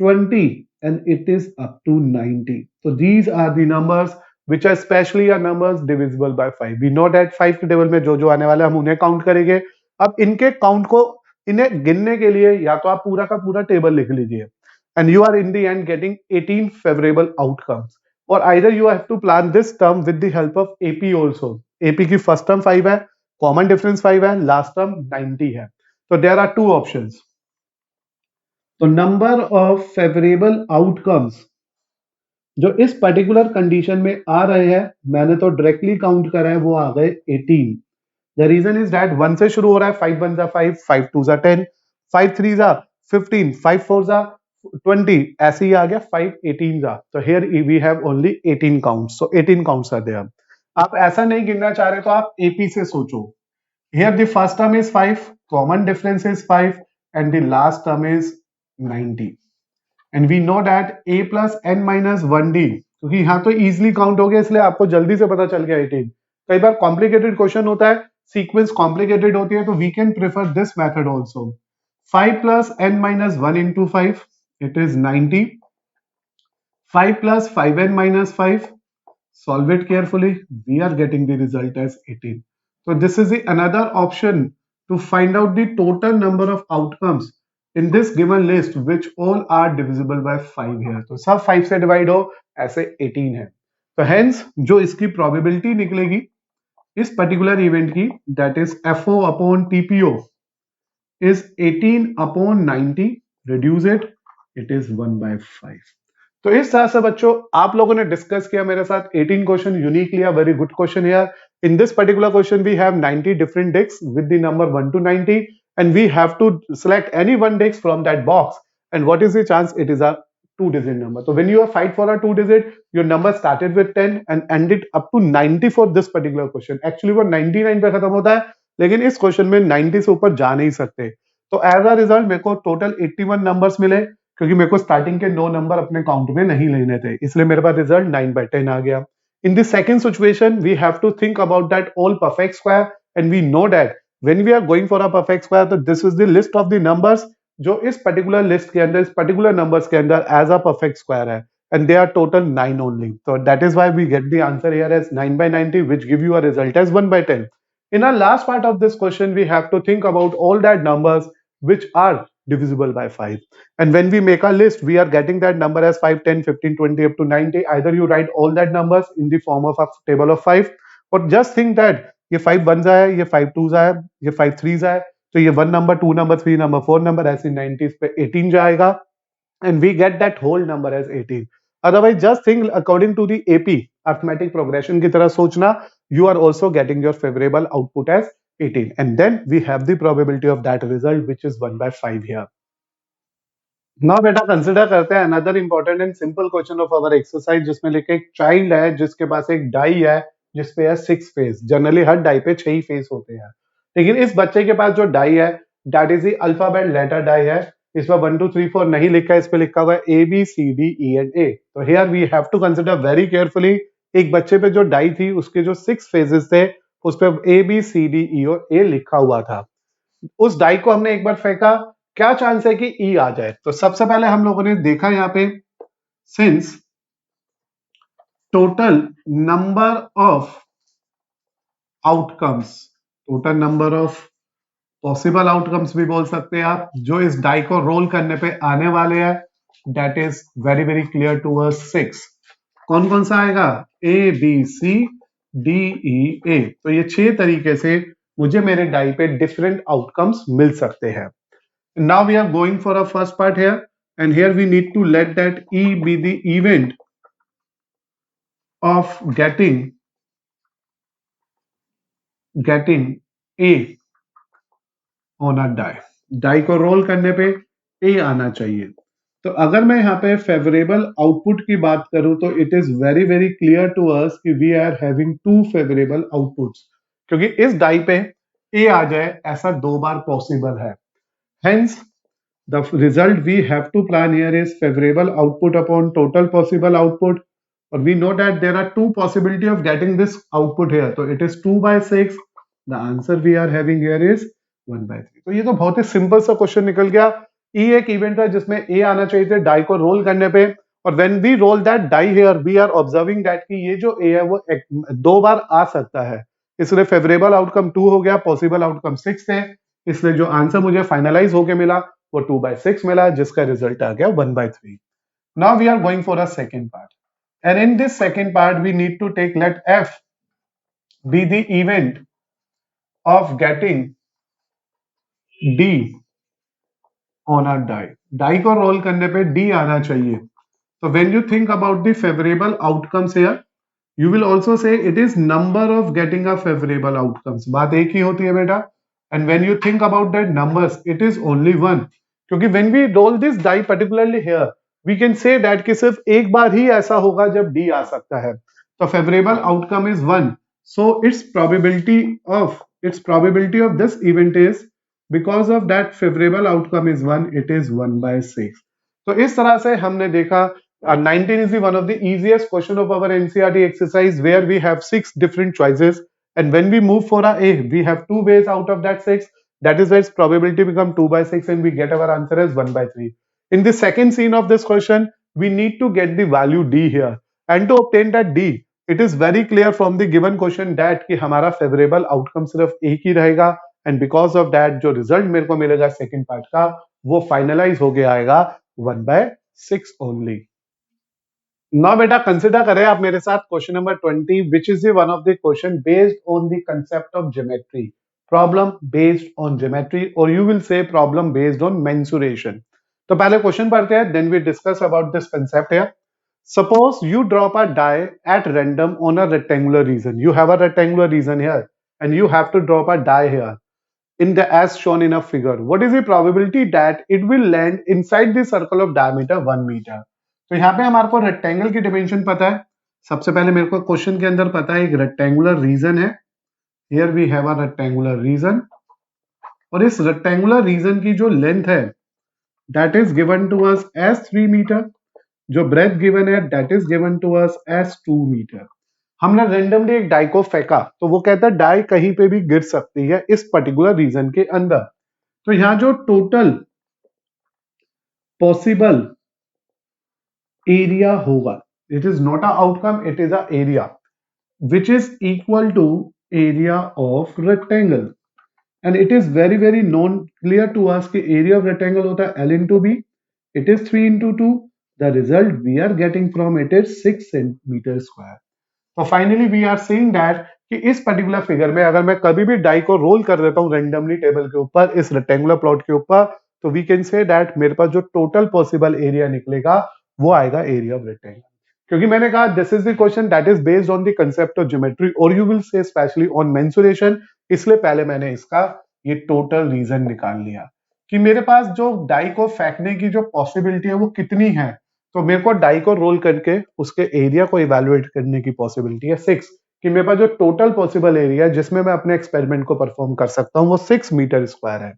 20 and it is up to 90 so these are the numbers which are specially are numbers divisible by 5 we know that 5 के टेबल में जो जो आने वाले हम उन्हें काउंट करेंगे अब इनके काउंट को इन्हें गिनने के लिए या तो आप पूरा का पूरा टेबल लिख लीजिए and you are in the end getting 18 favorable outcomes or either you have to plan this term with the help of AP also AP की first term 5 है common difference 5 है last term 90 है so there are two options तो नंबर ऑफ फेवरेबल आउटकम्स जो इस पर्टिकुलर कंडीशन में आ रहे हैं मैंने तो डायरेक्टली काउंट करा है वो आ गए 18 द रीजन इज दैट 1 से शुरू हो रहा है 5 1 जा 5 5 2 जा 10 5 3 जा 15 5 4 जा 20 ऐसे ही आ गया 5 18 जा तो here we have only 18 counts so 18 counts are there आप ऐसा नहीं गिनना चाह रहे तो आप एपी से सोचो here the first term is 5 common difference is 5 and the last term is 90 and we know that a plus n minus 1d क्योंकि यहाँ तो easily काउंट हो गया इसलिए आपको जल्दी से पता चल गया 18 कई बार कॉम्प्लिकेटेड क्वेश्चन होता है सीक्वेंस कॉम्प्लिकेटेड होती है तो we can prefer this method also 5 plus n minus 1 into 5 it is 90 5 plus 5n minus 5 solve it carefully we are getting the result as 18 so this is the another option to find out the total number of outcomes in this given list which all are divisible by 5 here तो सब 5 से डिवाइड हो ऐसे 18 है तो हेंस जो इसकी प्रोबेबिलिटी निकलेगी इस पर्टिकुलर इवेंट की that is FO upon TPO is 18 upon 90 reduce it it is 1/5। तो इस तरह से बच्चों आप लोगों ने डिस्कस किया मेरे साथ 18 question uniquely, a very good question here. In this particular question, we have 90 different discs with the number 1 to 90, and we have to select any one disc from that box. And what is the chance? It is a two-digit number. So when you are fight for a two-digit, your number started with 10 and ended up to 90 for this particular question. Actually वो 99 पे खत्म होता है, लेकिन इस क्वेश्चन में 90 से ऊपर जा नहीं सकते। तो एज अ रिजल्ट मेरे को टोटल 81 नंबर्स मिले, क्योंकि मेरे को स्टार्टिंग के 9 नंबर अपने काउंट में नहीं लेने थे, इसलिए मेरे पास रिजल्ट 9/10 आ गया। In the second situation, we have to think about that all perfect square, and we know that when we are going for a perfect square, so this is the list of the numbers जो इस particular list के अंदर, इस particular numbers के अंदर as a perfect square है, and they are total 9 only. So that is why we get the answer here as 9/90, which give you a result as 1/10. In our last part of this question, we have to think about all that numbers which are divisible by 5. And when we make a list, we are getting that number as 5, 10, 15, 20 up to 90. Either you write all that numbers in the form of a table of 5, or just think that ये 5 1s आया, ये 5 2s आया, ये 5 3s आया, तो ये 1 number, 2 number, 3 number, 4 number, ऐसे 90s पे 18 जाएगा, and we get that whole number as 18. Otherwise, just think according to the AP arithmetic progression की तरह सोचना, you are also getting your favorable output as 18, and then we have the probability of that result, which is 1/5 here. ना बेटा कंसिडर करते हैं another important and simple question of our exercise, जिसमें लिखे एक चाइल्ड है जिसके पास एक डाई है जिसपे है 6 फेस। जनरली हर डाई पे 6 ही फेस होते हैं, लेकिन इस बच्चे के पास जो डाई है that is the alphabet letter die है। इस पर 1 2 3 4 नहीं लिखा है, इस पे लिखा हुआ है ABCDE&A। तो here we have to consider very carefully. एक बच्चे पे जो डाई थी उसके जो 6 फेजेस थे उस पे ABCDE और A लिखा हुआ था। उस डाई को हमने एक बार फेंका, क्या चांस है कि ई आ जाए? तो सबसे पहले हम लोगों ने देखा यहाँ पे, since total number of outcomes, total number of possible outcomes भी बोल सकते हैं आप, जो इस डाई को रोल करने पे आने वाले हैं, that is very very clear to us 6। कौन कौन सा आएगा? ABCDEA। तो ये 6 तरीके से मुझे मेरे डाई पे डिफरेंट आउटकम्स मिल सकते हैं। Now we are going for a first part here, and here we need to let that E be the event of getting A on a die. Die को रोल करने पे A आना चाहिए। तो अगर मैं यहाँ पे फेवरेबल आउटपुट की बात करूं तो it is very very clear to us कि we are having 2 favourable outputs, क्योंकि इस डाई पे A आ जाए ऐसा 2 बार पॉसिबल है। Hence, the result we have to plan here is favorable output upon total possible output, or we know that there are 2 possibility of getting this output here, so it is 2/6. The answer we are having here is 1/3. तो ये तो बहुत ही सिंपल सा क्वेश्चन निकल गया। ई एक इवेंट था जिसमें ए आना चाहिए थे डाई को रोल करने पे, और when we roll that die here we are observing that कि ये जो ए है वो 2 बार आ सकता है, इसलिए फेवरेबल आउटकम 2 हो गया, पॉसिबल आउटकम 6 थे, इसलिए जो आंसर मुझे फाइनलाइज होके मिला वो 2/6 मिला, जिसका रिजल्ट आ गया 1/3। Now we are going for a second part, and in this second part we need to take let F be the event of getting D on a die. Die को रोल करने पे D आना चाहिए। So when you think about the favorable outcomes here, you will also say it is number of getting a favorable outcomes. बात एक ही होती है बेटा। And when you think about that numbers, it is only one. क्योंकि when we roll this die particularly here, we can say that कि सिर्फ एक बार ही ऐसा होगा जब D आ सकता है। तो favorable outcome is 1. So its probability of this event is, because of that favorable outcome is 1, it is 1/6. तो इस तरह से हमने देखा 19 is one of the easiest question of our NCERT exercise, where we have 6 different choices, and when we move for a we have 2 ways out of that 6. That is why its probability become 2/6 and we get our answer as 1/3. In the second scene of this question, we need to get the value D here, and to obtain that D, it is very clear from the given question that कि हमारा favorable outcome सिर्फ एक ही रहेगा, and because of that जो result मेरे को मिलेगा second part का वो finalize हो गया आएगा 1/6 only. Now बेटा कंसिडर करें आप मेरे साथ question number 20, which is the one of the question based on the concept of geometry, problem based on geometry, or you will say problem based on mensuration. तो पहले क्वेश्चन पढ़ते हैं, then we discuss about this concept here. Suppose you drop a die at random on a rectangular region. You have a rectangular region here and you have to drop a die here in the as shown in a figure. What is the probability that it will land inside the circle of diameter 1 meter? तो यहाँ पे हमारे को रेक्टेंगल की डिमेंशन पता है. सबसे पहले मेरे को क्वेश्चन के अंदर पता है एक रेक्टेंगुलर रीजन है. Here we have a rectangular region और इस रेक्टेंगुलर रीजन की जो लेंथ है that is given to us as 3 meter. जो ब्रेथ गिवन है that is given to us as 2 metre. हमने रेंडमली एक डाई को फेंका तो वो कहता है डाई कहीं पे भी गिर सकती है इस पर्टिकुलर रीजन के अंदर. तो यहां जो टोटल पॉसिबल एरिया होगा, it is not a outcome, it is a area which is equal to area of rectangle. And it is very very non clear to us कि एरिया ऑफ रेक्टेंगल होता है L into B. It is 3 into 2. The result we are getting from it is 6 centimeter square. तो finally we are seeing that कि इस पर्टिकुलर फिगर में अगर मैं कभी भी डाई को रोल कर देता हूं रेंडमली टेबल के ऊपर इस रेक्टेंगुलर प्लॉट के ऊपर, तो वी कैन से दैट मेरे पास जो टोटल पॉसिबल एरिया निकलेगा वो आएगा एरिया ऑफ रेक्टेंगल. क्योंकि मैंने कहा this is the question that is based on the concept of geometry और you will say specially on mensuration, इसलिए पहले मैंने इसका ये टोटल रीजन निकाल लिया कि मेरे पास जो डाई को फेंकने की जो पॉसिबिलिटी है वो कितनी है. तो मेरे को डाई को रोल करके उसके एरिया को इवैल्यूएट करने की पॉसिबिलिटी है 6, कि मेरे पास जो टोटल पॉसिबल एरिया जिसमें मैं अपने एक्सपेरिमेंट को परफॉर्म कर सकता हूं वो 6 मीटर स्क्वायर है.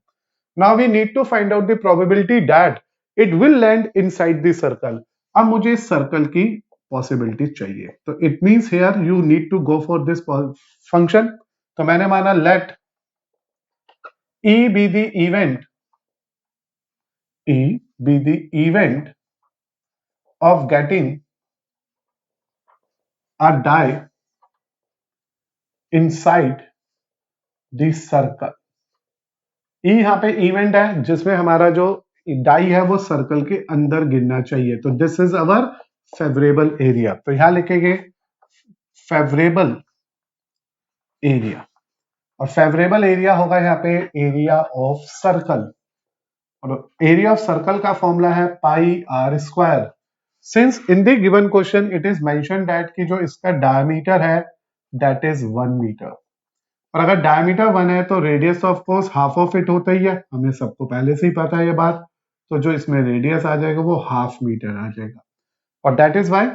Now we need to find out the probability that it will land inside the circle. अब मुझे इस सर्कल की पॉसिबिलिटी चाहिए, तो it means here you need to go for this function. तो मैंने माना let E be the event, E be the event of getting a die inside the circle. E यहाँ पे इवेंट है जिसमें हमारा जो डाई है वो सर्कल के अंदर गिरना चाहिए. तो this is our favourable area. तो यहां लिखेंगे फेवरेबल एरिया और फेवरेबल एरिया होगा यहाँ पे एरिया ऑफ सर्कल. और एरिया ऑफ सर्कल का फॉर्मूला है pi r square. Since in the given question it is mention that कि जो इसका डायमीटर है दैट इज 1 मीटर. और अगर डायमीटर 1 है तो radius of course half of it होता ही है, हमें सबको पहले से ही पता है ये बात. तो जो इसमें रेडियस आ जाएगा वो हाफ मीटर आ जाएगा. और that is why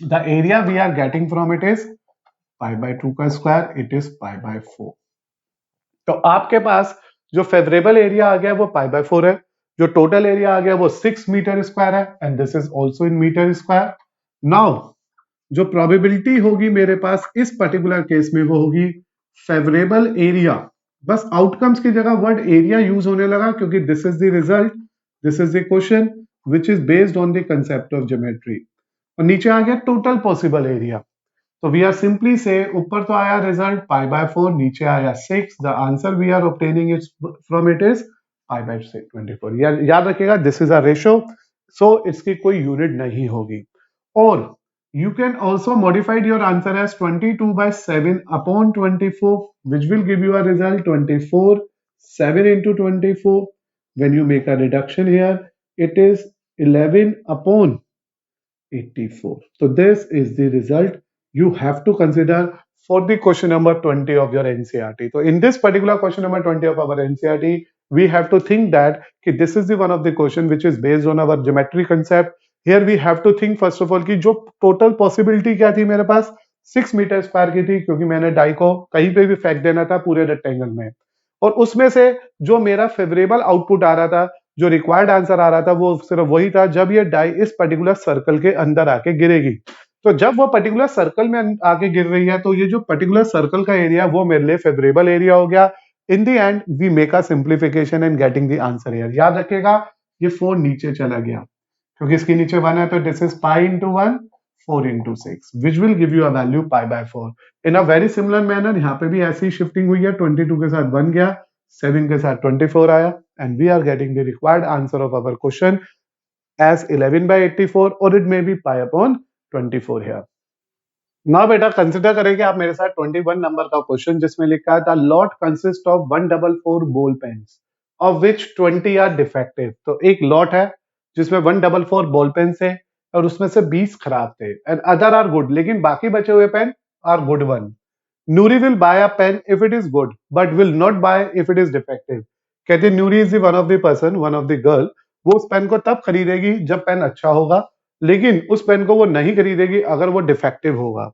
the area we are getting from it is pi by 2 का square, it is pi by 4. तो आपके पास जो फेवरेबल एरिया आ गया वो पाई बाय 4 है, जो टोटल एरिया आ गया वो 6 मीटर स्क्वायर है and this is also in metre square. Now जो प्रोबेबिलिटी होगी मेरे पास इस पर्टिकुलर केस में वो होगी फेवरेबल एरिया. बस आउटकम्स की जगह वर्ड एरिया यूज होने लगा क्योंकि this is the result, this is the question which is based on the concept of geometry. और नीचे आ गया टोटल पॉसिबल एरिया. तो वी आर सिंपली से ऊपर तो आया रिजल्ट पाई बाय 4, नीचे आया 6. The answer we are obtaining it from it is pi by 24. याद रखिएगा this is a ratio, so इसकी कोई यूनिट नहीं होगी. और you can also modify your answer as 22 by 7 upon 24, which will give you a result 24. 7 into 24. When you make a reduction here, it is 11 upon 84. So this is the result you have to consider for the question number 20 of your NCERT. So in this particular question number 20 of our NCERT, we have to think that this is the one of the question which is based on our geometry concept. Here we have to think first of all कि जो टोटल पॉसिबिलिटी क्या थी मेरे पास 6 मीटर स्क्वायर की थी, क्योंकि मैंने डाई को कहीं पे भी फेंक देना था पूरे रेक्टेंगल में. और उसमें से जो मेरा फेवरेबल आउटपुट आ रहा था, जो रिक्वायर्ड आंसर आ रहा था वो सिर्फ वही था जब ये डाई इस पर्टिकुलर सर्कल के अंदर आके गिरेगी. तो जब वो पर्टिकुलर सर्कल में आके गिर रही है तो ये जो पर्टिकुलर सर्कल का एरिया वो मेरे लिए फेवरेबल एरिया हो गया. In the end we make a simplification and getting the answer here. याद रखिएगा ये 4 नीचे चला गया क्योंकि इसके नीचे 1 है, तो this is pi into 1, 4 into 6, which will give you a value pi by 4. In a very similar manner यहाँ पे भी ऐसी शिफ्टिंग हुई है. 22 के साथ 1 गया, 7 के साथ 24 आया and we are getting the required answer of our question as 11 by 84 और it may be pi upon 24 here. ना बेटा कंसिडर करेंगे आप मेरे साथ 21 नंबर का क्वेश्चन जिसमें लिखा है the lot consist of 144 ball pens. Of which 20 are defective. तो एक लॉट है जिसमें 144 बॉल पेन थे और उसमें से 20 खराब थे एंड अदर आर गुड, लेकिन बाकी बचे हुए pen are good one. Noori will buy a pen if it is good but will not buy if it is defective. कहते Noori is one of the person, one of the girl, वो उस पेन को तब खरीदेगी जब पेन अच्छा होगा, लेकिन उस पेन को वो नहीं खरीदेगी अगर वो डिफेक्टिव होगा।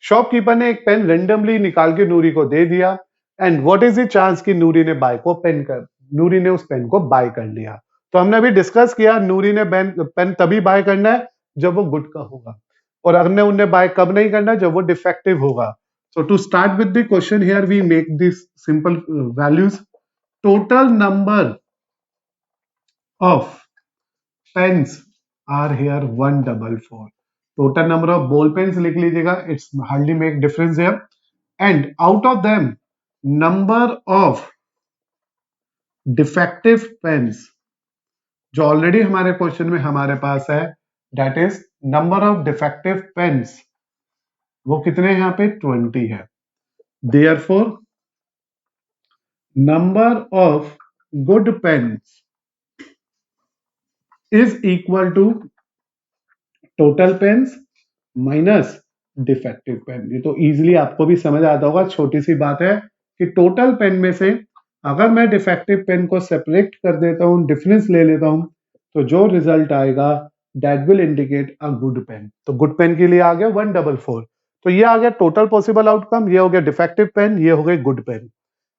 शॉपकीपर ने एक पेन रेंडमली निकाल के नूरी को दे दिया and what is the chance कि नूरी ने नूरी ने उस पेन को बाय कर लिया। तो हमने अभी डिस्कस किया नूरी ने पेन तभी बाय करना है जब वो गुड का होगा, और हमने उन्हें बाय कब नहीं करना जब वो डिफेक्टिव होगा। So to start with the question here, we make these simple values. Total number of pens are here 144. Total number of ball pens लिख लीजिएगा, it's hardly make difference here. And out of them, number of defective pens जो ऑलरेडी हमारे क्वेश्चन में हमारे पास है, that is number of defective pens, वो कितने यहाँ पे 20 है। Therefore, number of good pens is equal to total pens minus defective pen। ये तो इजीली आपको भी समझ आता होगा, छोटी सी बात है कि टोटल पेन में से अगर मैं डिफेक्टिव पेन को सेपरेट कर देता हूं, डिफरेंस ले लेता हूं, तो जो रिजल्ट आएगा that will indicate a good pen. तो गुड पेन के लिए आ गया 144। तो ये आ गया टोटल पॉसिबल आउटकम, ये हो गया डिफेक्टिव पेन, ये हो गई good pen.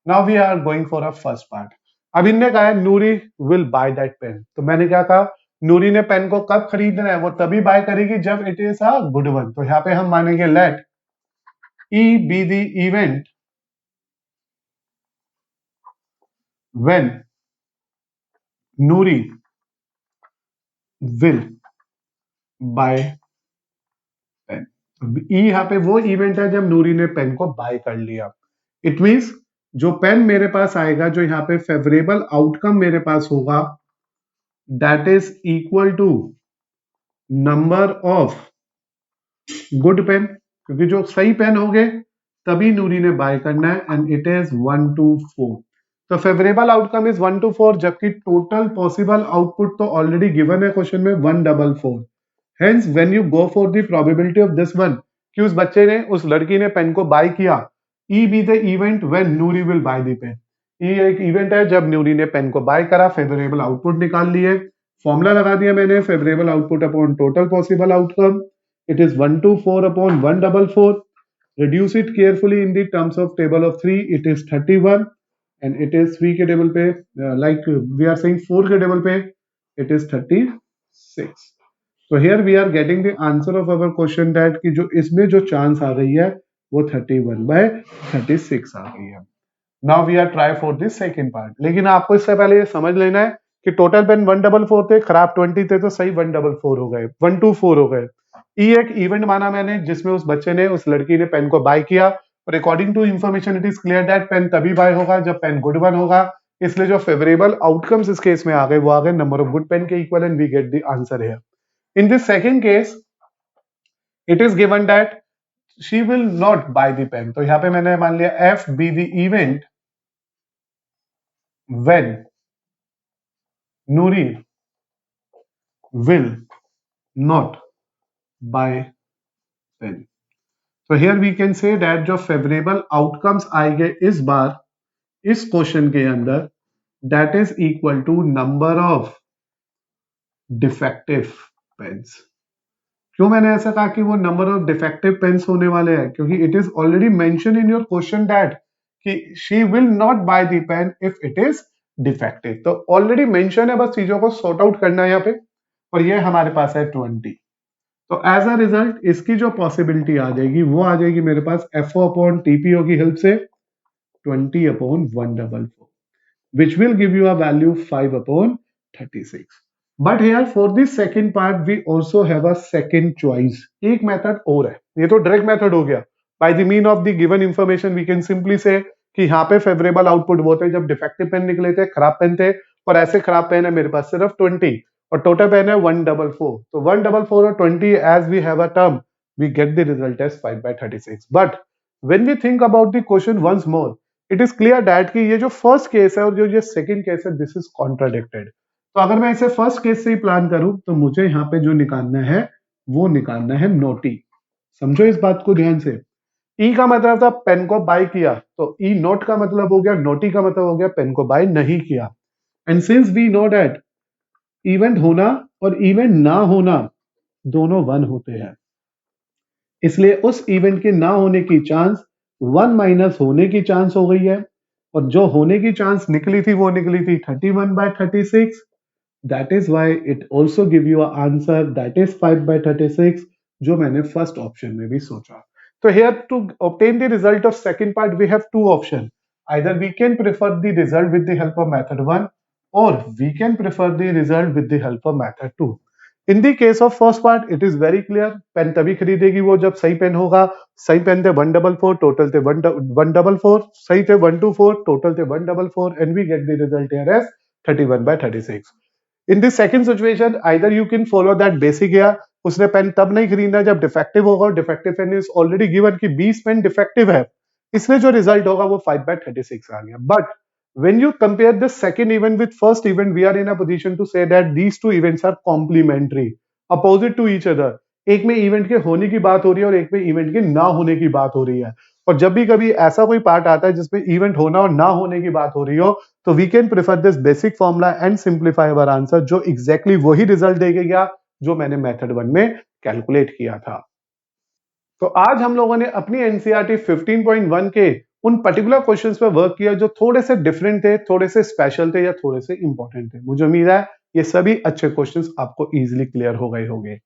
Now we are going for a first part. अब इनने कहा है Noori will buy that pen, तो मैंने क्या कहा, नूरी ने पेन को कब खरीदना है, वो तभी बाय करेगी जब it is a good one. तो यहाँ पे हम मानेंगे let E be the event when Noori will buy pen. E यहाँ पे वो इवेंट है जब नूरी ने पेन को बाय कर लिया। इट मींस जो पेन मेरे पास आएगा, जो यहाँ पे फेवरेबल आउटकम मेरे पास होगा, that is equal to number of good pen, क्योंकि जो सही पेन हो गए तभी नूरी ने बाय करना है एंड इट इज 124। तो फेवरेबल आउटकम इज 124, जबकि टोटल पॉसिबल आउटपुट तो ऑलरेडी गिवन है क्वेश्चन में 144। Hence when you go for the probability of this one कि उस बच्चे ने, उस लड़की ने पेन को बाय किया, E be the event when Noori will buy the pen. ये एक इवेंट है जब नूरी ने पेन को बाय करा, फेवरेबल आउटपुट निकाल लिए, फॉर्मूला लगा दिया मैंने, favourable output upon total possible outcome, it is 124 upon 144. Reduce it carefully in the terms of table of 3, it is 31, and it is 3 के टेबल पे, like we are saying 4 के टेबल पे, it is 36. So here we are getting the answer of our question that कि जो इसमें जो चांस आ रही है वो 31/36 आ रही है। Now we are try for the second part, लेकिन आपको इससे पहले ये समझ लेना है कि टोटल पेन 144 थे, खराब 20 थे, तो सही 144 हो गए, 124 हो गए। ये एक इवेंट माना मैंने जिसमें उस बच्चे ने, उस लड़की ने पेन को बाय किया, और according to information it is clear that pen तभी बाय होगा जब पेन गुड वन होगा। इसलिए जो फेवरेबल आउटकम्स इस केस में आ गए वो आ गए नंबर ऑफ गुड पेन के equal, and we get the answer here. In this second case it is given that she will not buy the pen, तो यहाँ पे मैंने मान लिया F be the event when Noori will not buy pen. तो here we can say that जो फेवरेबल आउटकम्स आएंगे इस बार इस क्वेश्चन के अंदर, that is equal to number of defective pens. क्यों मैंने ऐसा कहा कि वो नंबर ऑफ डिफेक्टिव पेन्स होने वाले हैं, क्योंकि it is already mention in your question that कि she will not buy the pen if it is defective. तो ऑलरेडी मेंशन है, बस चीजों को सॉर्ट आउट करना है यहाँ पे, और ये हमारे पास है 20। तो एज अ रिजल्ट इसकी जो पॉसिबिलिटी आ जाएगी वो आ जाएगी मेरे पास FO अपॉन TPO की हेल्प से 20 upon 144, which will give you a value 5 upon 36. But here for this second part we also have a second choice. एक मेथड और है, ये तो डायरेक्ट मेथड हो गया। By the mean of the given information we can simply say कि यहाँ पे फेवरेबल आउटपुट वो थे जब डिफेक्टिव पेन निकले थे, खराब पेन थे, और ऐसे खराब पेन है मेरे पास सिर्फ 20 और टोटल पेन है 144। तो 144 और 20 as we have a term we get the result as 5/36. But when we think about the question once more, it is clear that कि ये जो फर्स्ट केस है और जो ये सेकंड केस है दिस इज कॉन्ट्राडिक्टेड। तो अगर मैं इसे फर्स्ट केस से ही प्लान करूं तो मुझे यहाँ पे जो निकालना है वो निकालना है नोटी। समझो इस बात को ध्यान से। ई का मतलब था पेन को बाय किया, तो ई नोट का मतलब हो गया, नोटी का मतलब हो गया पेन को बाय नहीं किया। And since we know that event होना और इवेंट ना होना दोनों वन होते हैं, इसलिए उस इवेंट के ना होने की चांस 1 माइनस होने की चांस हो गई है, और जो होने की चांस निकली थी वो निकली थी 31/36। That is why it also give you answer that is 5/36, जो मैंने फर्स्ट ऑप्शन में भी सोचा। तो here to obtain the result of second part we have two options. Either we can prefer the result with the help of method 1 or we can prefer the result with the help of method 2. In the case of first part it is very clear, pen तभी खरीदेगी वो जब सही पेन होगा। सही पेन थे 144, टोटल थे 144, सही थे 124, टोटल थे 144 and we get the result here as 31/36. In this second situation either you can follow that basic here, उसने पेन तब नहीं खरीदना जब डिफेक्टिव होगा, और defective pen is already given कि 20 पेन डिफेक्टिव है, इसलिए जो रिजल्ट होगा वो 5/36 आ गया। But when you compare the second event with first event we are in a position to say that these two events are complementary, opposite to each other. एक में इवेंट के होने की बात हो रही है और एक में इवेंट के ना होने की बात हो रही है। और जब भी कभी ऐसा कोई पार्ट आता है जिसमें इवेंट होना और ना होने की बात हो रही हो, तो we can prefer this basic formula and simplify our answer, जो एग्जैक्टली वही रिजल्ट देगा जो मैंने मेथड 1 में कैलकुलेट किया था। तो आज हम लोगों ने अपनी एनसीईआरटी 15.1 के उन पर्टिकुलर क्वेश्चंस पे वर्क किया जो थोड़े से डिफरेंट थे, थोड़े से स्पेशल थे या थोड़े से इंपॉर्टेंट थे। मुझे उम्मीद है ये सभी अच्छे क्वेश्चंस आपको इजीली क्लियर हो गए होंगे।